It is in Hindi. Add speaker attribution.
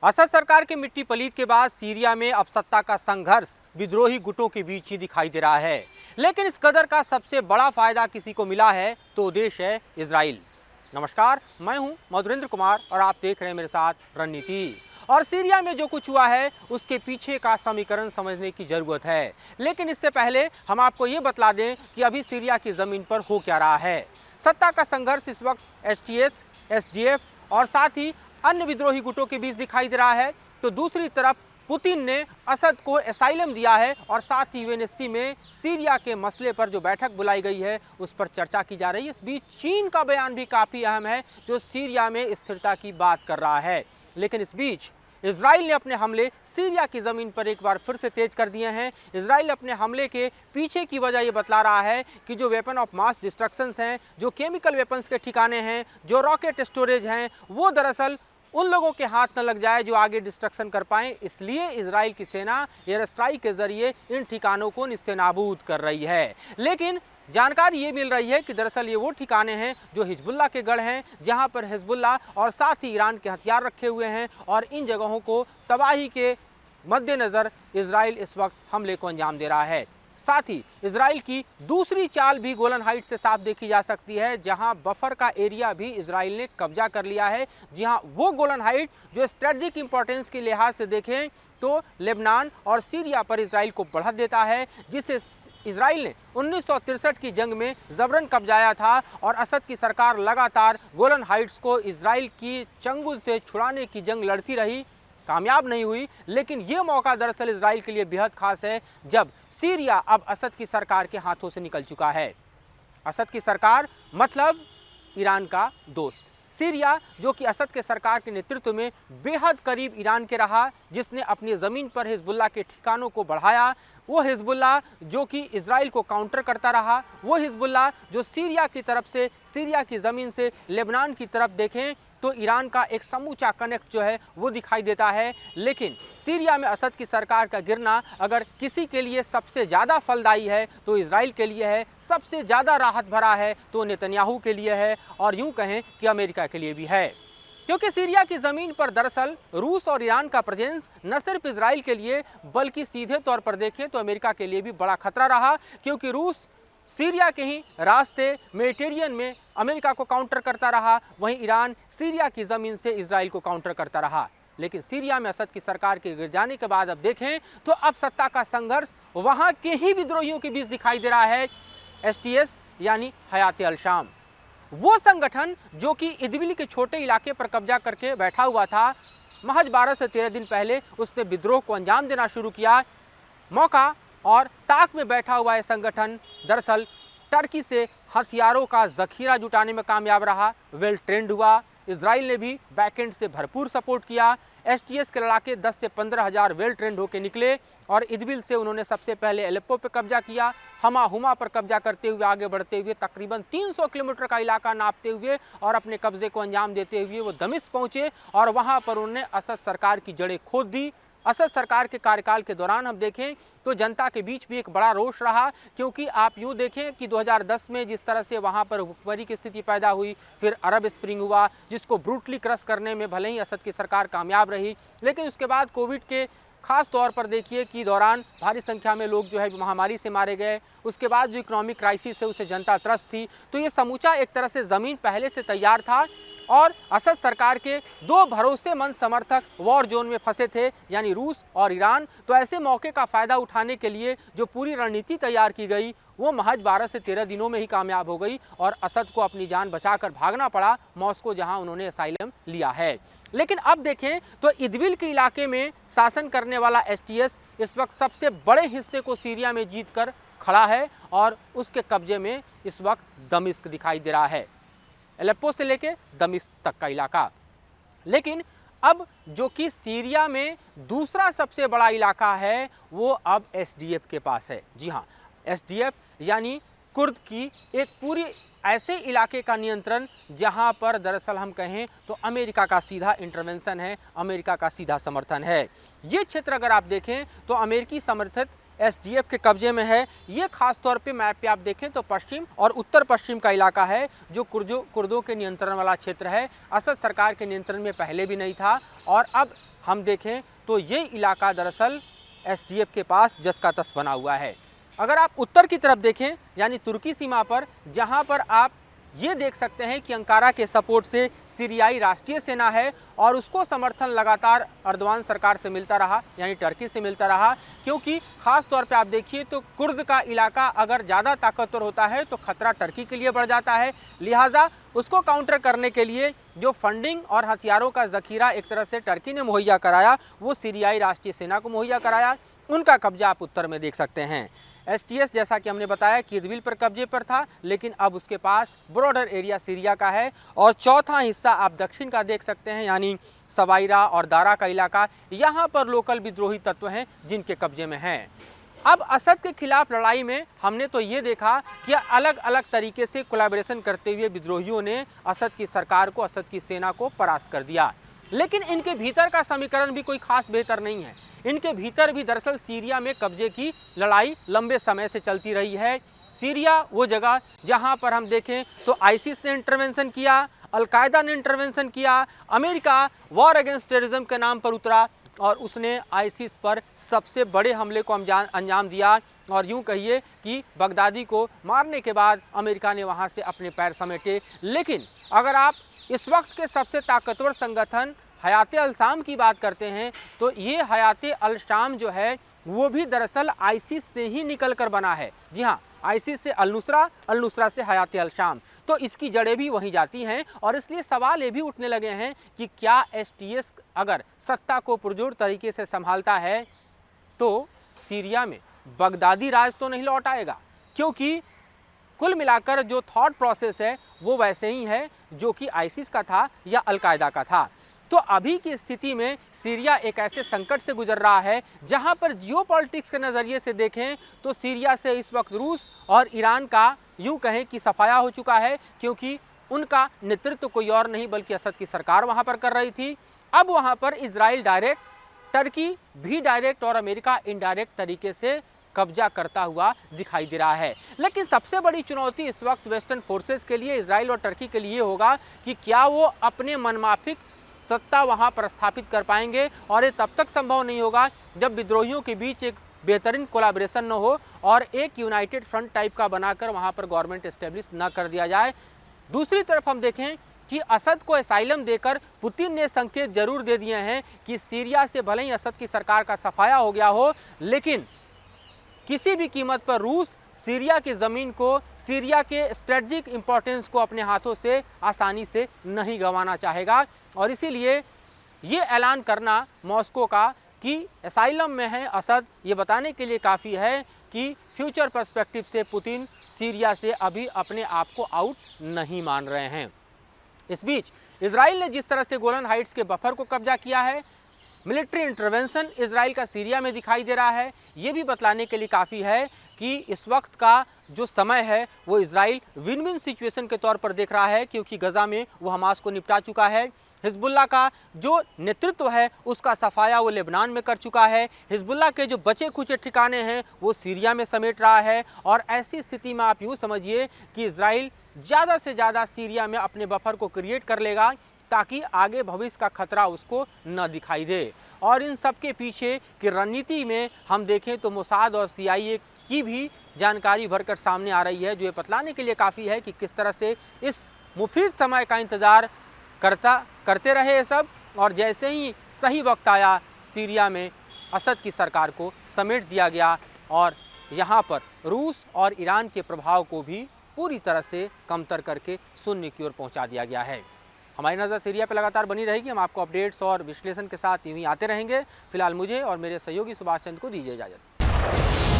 Speaker 1: असद सरकार के मिट्टी पलीत के बाद सीरिया में अब सत्ता का संघर्ष विद्रोही गुटों के बीच ही दिखाई दे रहा है। लेकिन इस कदर का सबसे बड़ा फायदा किसी को मिला है तो देश है इजराइल। नमस्कार, मैं हूं मधुरेंद्र कुमार और आप देख रहे हैं मेरे साथ रणनीति। और सीरिया में जो कुछ हुआ है उसके पीछे का समीकरण समझने की जरूरत है। लेकिन इससे पहले हम आपको ये बतला दें कि अभी सीरिया की जमीन पर हो क्या रहा है। सत्ता का संघर्ष इस वक्त एचटीएस, एसडीएफ और साथ ही अन्य विद्रोही गुटों के बीच दिखाई दे रहा है। तो दूसरी तरफ पुतिन ने असद को एसाइलम दिया है और साथ ही यूएनएससी में सीरिया के मसले पर जो बैठक बुलाई गई है उस पर चर्चा की जा रही है। इस बीच चीन का बयान भी काफ़ी अहम है जो सीरिया में स्थिरता की बात कर रहा है। लेकिन इस बीच इजराइल ने अपने हमले सीरिया की ज़मीन पर एक बार फिर से तेज कर दिए हैं। इजराइल अपने हमले के पीछे की वजह ये बतला रहा है कि जो वेपन ऑफ मास डिस्ट्रक्शंस हैं, जो केमिकल वेपन्स के ठिकाने हैं, जो रॉकेट स्टोरेज हैं, वो दरअसल उन लोगों के हाथ न लग जाए जो आगे डिस्ट्रक्शन कर पाएं। इसलिए इजराइल की सेना एयर स्ट्राइक के जरिए इन ठिकानों को निस्तेनाबूद कर रही है। लेकिन जानकारी ये मिल रही है कि दरअसल ये वो ठिकाने हैं जो हिजबुल्लाह के गढ़ हैं, जहां पर हिजबुल्लाह और साथ ही ईरान के हथियार रखे हुए हैं और इन जगहों को तबाही के मद्देनज़र इजराइल इस वक्त हमले को अंजाम दे रहा है। साथ ही इजराइल की दूसरी चाल भी गोलन हाइट्स से साफ देखी जा सकती है, जहां बफर का एरिया भी इजराइल ने कब्जा कर लिया है। जहां वो गोलन हाइट जो स्ट्रेटजिक इंपॉर्टेंस के लिहाज से देखें तो लेबनान और सीरिया पर इजराइल को बढ़त देता है, जिसे इजराइल ने 1963 की जंग में जबरन कब्जाया था और असद की सरकार लगातार गोलन हाइट्स को इजराइल की चंगुल से छुड़ाने की जंग लड़ती रही, कामयाब नहीं हुई। लेकिन ये मौका दरअसल इजराइल के लिए बेहद खास है जब सीरिया अब असद की सरकार के हाथों से निकल चुका है। असद की सरकार मतलब ईरान का दोस्त। सीरिया जो कि असद के सरकार के नेतृत्व में बेहद करीब ईरान के रहा, जिसने अपनी ज़मीन पर हिजबुल्लाह के ठिकानों को बढ़ाया, वो हिजबुल्लाह जो कि इजराइल को काउंटर करता रहा, वो हिजबुल्लाह जो सीरिया की तरफ से, सीरिया की ज़मीन से लेबनान की तरफ देखें तो ईरान का एक समूचा कनेक्ट जो है वो दिखाई देता है। लेकिन सीरिया में असद की सरकार का गिरना अगर किसी के लिए सबसे ज़्यादा फलदायी है तो इजराइल के लिए है, सबसे ज़्यादा राहत भरा है तो नेतन्याहू के लिए है और यूँ कहें कि अमेरिका के लिए भी है। क्योंकि सीरिया की ज़मीन पर दरअसल रूस और ईरान का प्रेजेंस न सिर्फ इजराइल के लिए बल्कि सीधे तौर पर देखें तो अमेरिका के लिए भी बड़ा खतरा रहा, क्योंकि रूस सीरिया के ही रास्ते मेडिटेरियन में अमेरिका को काउंटर करता रहा, वहीं ईरान सीरिया की ज़मीन से इजराइल को काउंटर करता रहा। लेकिन सीरिया में असद की सरकार के गिर जाने के बाद अब देखें तो अब सत्ता का संघर्ष वहाँ के ही विद्रोहियों के बीच दिखाई दे रहा है। एसटीएस यानी हयात अल-शाम, वो संगठन जो कि इदबिल के छोटे इलाके पर कब्जा करके बैठा हुआ था, महज 12 से 13 दिन पहले उसने विद्रोह को अंजाम देना शुरू किया। मौका और ताक में बैठा हुआ यह संगठन दरअसल टर्की से हथियारों का जखीरा जुटाने में कामयाब रहा, वेल ट्रेंड हुआ। इजराइल ने भी बैकएंड से भरपूर सपोर्ट किया। एसटीएस के लड़ाके 10 से 15 हज़ार वेल ट्रेंड होकर निकले और इदबिल से उन्होंने सबसे पहले एलेप्पो पर कब्जा किया। हमा हुमा पर कब्जा करते हुए आगे बढ़ते हुए तकरीबन 300 किलोमीटर का इलाका नापते हुए और अपने कब्जे को अंजाम देते हुए वो दमिश्क पहुँचे और वहाँ पर उन्होंने असद सरकार की जड़ें खोद दी। असद सरकार के कार्यकाल के दौरान हम देखें तो जनता के बीच भी एक बड़ा रोष रहा, क्योंकि आप यूँ देखें कि 2010 में जिस तरह से वहाँ पर भुखमरी की स्थिति पैदा हुई, फिर अरब स्प्रिंग हुआ जिसको ब्रूटली क्रश करने में भले ही असद की सरकार कामयाब रही, लेकिन उसके बाद कोविड के खास तौर पर देखिए कि दौरान भारी संख्या में लोग जो है महामारी से मारे गए। उसके बाद जो इकोनॉमिक क्राइसिस है उसे जनता त्रस्त थी। तो ये समूचा एक तरह से ज़मीन पहले से तैयार था और असद सरकार के दो भरोसेमंद समर्थक वॉर जोन में फंसे थे, यानी रूस और ईरान। तो ऐसे मौके का फ़ायदा उठाने के लिए जो पूरी रणनीति तैयार की गई वो महज 12 से 13 दिनों में ही कामयाब हो गई और असद को अपनी जान बचाकर भागना पड़ा मॉस्को, जहां उन्होंने असाइलम लिया है। लेकिन अब देखें तो इदबिल के इलाके में शासन करने वाला एसटीएस इस वक्त सबसे बड़े हिस्से को सीरिया में जीत कर खड़ा है और उसके कब्जे में इस वक्त दमिश्क दिखाई दे रहा है, एलेप्पो से लेके दमिश्क तक का इलाका। लेकिन अब जो कि सीरिया में दूसरा सबसे बड़ा इलाका है वो अब एसडीएफ के पास है। जी हाँ, एसडीएफ यानी कुर्द की एक पूरी ऐसे इलाके का नियंत्रण जहां पर दरअसल हम कहें तो अमेरिका का सीधा इंटरवेंशन है, अमेरिका का सीधा समर्थन है। ये क्षेत्र अगर आप देखें तो अमेरिकी समर्थित एसडीएफ के कब्जे में है। ये खास तौर पे मैप पे आप देखें तो पश्चिम और उत्तर पश्चिम का इलाका है जो कुर्दों के नियंत्रण वाला क्षेत्र है। असद सरकार के नियंत्रण में पहले भी नहीं था और अब हम देखें तो ये इलाका दरअसल एसडीएफ के पास जस का तस बना हुआ है। अगर आप उत्तर की तरफ देखें यानी तुर्की सीमा पर, जहां पर आप ये देख सकते हैं कि अंकारा के सपोर्ट से सीरियाई राष्ट्रीय सेना है और उसको समर्थन लगातार अर्दवान सरकार से मिलता रहा यानी टर्की से मिलता रहा, क्योंकि खास तौर पे आप देखिए तो कुर्द का इलाका अगर ज़्यादा ताकतवर होता है तो खतरा टर्की के लिए बढ़ जाता है। लिहाजा उसको काउंटर करने के लिए जो फंडिंग और हथियारों का जखीरा एक तरह से टर्की ने मुहैया कराया वो सीरियाई राष्ट्रीय सेना को मुहैया कराया। उनका कब्जा आप उत्तर में देख सकते हैं। एसटीएस जैसा कि हमने बताया कि इदबिल पर कब्जे पर था, लेकिन अब उसके पास ब्रॉडर एरिया सीरिया का है। और चौथा हिस्सा आप दक्षिण का देख सकते हैं यानी सवाइरा और दारा का इलाका, यहाँ पर लोकल विद्रोही तत्व हैं जिनके कब्जे में हैं। अब असद के खिलाफ लड़ाई में हमने तो ये देखा कि अलग अलग तरीके से कोलैबोरेशन करते हुए विद्रोहियों ने असद की सरकार को, असद की सेना को परास्त कर दिया। लेकिन इनके भीतर का समीकरण भी कोई खास बेहतर नहीं है। इनके भीतर भी दरअसल सीरिया में कब्जे की लड़ाई लंबे समय से चलती रही है। सीरिया वो जगह जहां पर हम देखें तो आईसिस ने इंटरवेंशन किया, अलकायदा ने इंटरवेंशन किया, अमेरिका वॉर अगेंस्ट टेररिज्म के नाम पर उतरा और उसने आईसिस पर सबसे बड़े हमले को अंजाम दिया। और यूं कहिए कि बगदादी को मारने के बाद अमेरिका ने वहां से अपने पैर समेटे। लेकिन अगर आप इस वक्त के सबसे ताकतवर संगठन हयात अल-शाम की बात करते हैं तो ये हयात अल-शाम जो है वो भी दरअसल आईसिस से ही निकल कर बना है। जी हाँ, आईसिस से अल-नुसरा, अल-नुसरा से हयात अल-शाम, तो इसकी जड़ें भी वहीं जाती हैं। और इसलिए सवाल ये भी उठने लगे हैं कि क्या एसटीएस अगर सत्ता को पुरजोर तरीके से संभालता है तो सीरिया में बगदादी राज तो नहीं लौट आएगा, क्योंकि कुल मिलाकर जो थॉट प्रोसेस है वो वैसे ही है जो कि आईसिस का था या अलकायदा का था। तो अभी की स्थिति में सीरिया एक ऐसे संकट से गुजर रहा है जहां पर जियोपॉलिटिक्स के नज़रिए से देखें तो सीरिया से इस वक्त रूस और ईरान का यूं कहें कि सफाया हो चुका है, क्योंकि उनका नेतृत्व कोई और नहीं बल्कि असद की सरकार वहां पर कर रही थी। अब वहां पर इजराइल डायरेक्ट, टर्की भी डायरेक्ट और अमेरिका इनडायरेक्ट तरीके से कब्जा करता हुआ दिखाई दे रहा है। लेकिन सबसे बड़ी चुनौती इस वक्त वेस्टर्न फोर्सेस के लिए, इजराइल और टर्की के लिए होगा कि क्या वो अपने मनमाफिक सत्ता वहां पर स्थापित कर पाएंगे। और ये तब तक संभव नहीं होगा जब विद्रोहियों के बीच एक बेहतरीन कोलैबोरेशन न हो और एक यूनाइटेड फ्रंट टाइप का बनाकर वहां पर गवर्नमेंट एस्टेब्लिश न कर दिया जाए। दूसरी तरफ हम देखें कि असद को एसाइलम देकर पुतिन ने संकेत जरूर दे दिए हैं कि सीरिया से भले ही असद की सरकार का सफाया हो गया हो, लेकिन किसी भी कीमत पर रूस सीरिया की ज़मीन को, सीरिया के स्ट्रेटजिक इंपॉर्टेंस को अपने हाथों से आसानी से नहीं गंवाना चाहेगा। और इसीलिए ये ऐलान करना मॉस्को का कि एसाइलम में है असद, ये बताने के लिए काफ़ी है कि फ्यूचर पर्सपेक्टिव से पुतिन सीरिया से अभी अपने आप को आउट नहीं मान रहे हैं। इस बीच इजराइल ने जिस तरह से गोलन हाइट्स के बफर को कब्जा किया है, मिलिट्री इंटरवेंशन इजराइल का सीरिया में दिखाई दे रहा है, ये भी बतलाने के लिए काफ़ी है कि इस वक्त का जो समय है वो इजराइल विन विन सिचुएशन के तौर पर देख रहा है, क्योंकि गजा में वो हमास को निपटा चुका है। हिजबुल्लाह का जो नेतृत्व है उसका सफाया वो लेबनान में कर चुका है। हिजबुल्लाह के जो बचे खुचे ठिकाने हैं वो सीरिया में समेट रहा है। और ऐसी स्थिति में आप यूँ समझिए कि इजराइल ज़्यादा से ज़्यादा सीरिया में अपने बफर को क्रिएट कर लेगा ताकि आगे भविष्य का खतरा उसको न दिखाई दे। और इन सब के पीछे की रणनीति में हम देखें तो मोसाद और CIA की भी जानकारी भरकर सामने आ रही है, जो ये बतलाने के लिए काफ़ी है कि किस तरह से इस मुफीद समय का इंतज़ार करते रहे ये सब। और जैसे ही सही वक्त आया सीरिया में असद की सरकार को समेट दिया गया और यहाँ पर रूस और ईरान के प्रभाव को भी पूरी तरह से कमतर करके शून्य की ओर पहुँचा दिया गया है। हमारी नज़र सीरिया पर लगातार बनी रहेगी। हम आपको अपडेट्स और विश्लेषण के साथ यूँ ही आते रहेंगे। फिलहाल मुझे और मेरे सहयोगी सुभाष चंद्र को दीजिए इजाज़त।